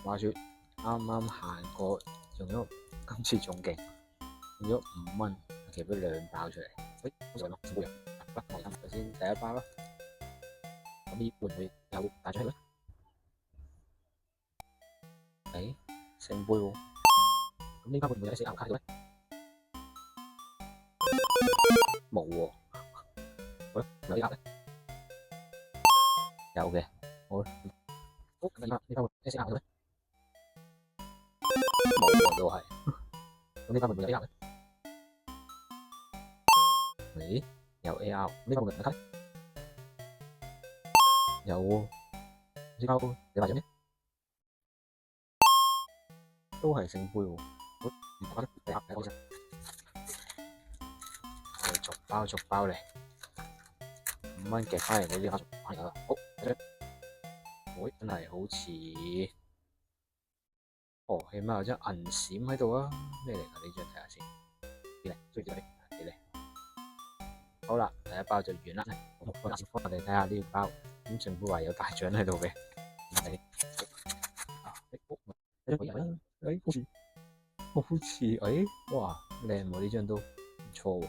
話説啱啱行過，用咗今次仲勁，用咗5蚊，寄咗2包出嚟。好似咁咯，聖杯啊！不，我諗首先第一包啦，咁呢會唔會有大獎咧？聖杯喎，咁呢包會唔會有 SAR 卡喺度咧？冇喎，好啦，有 AR 咧？有嘅，好啦，好，咁呢包會 SAR 喺度咧？冇喎都係，咁呢包會唔會有 AR 咧？有 AR，呢包會唔會有卡咧？有喎，呢包有大獎咩？都係聖杯喎，好，唔同啦，第二先，我哋逐包嚟，5蚊夾翻嚟嗰啲包逐包嚟啦，好，睇張，喂，真係好似，哦，起碼有張銀閃喺度啊，咩嚟㗎呢張？睇下先，幾靚，追住啲，幾靚，好啦，第一包就完啦，我哋睇下呢個包，咁聖杯話有大獎喺度嘅，睇，啊，好似，哇，靚喎！呢張都唔錯喎。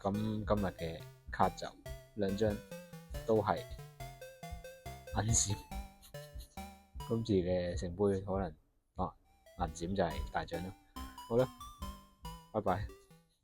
咁今日嘅卡就2張都係銀閃，今次嘅聖杯可能銀閃就係大獎啦。好啦，拜拜。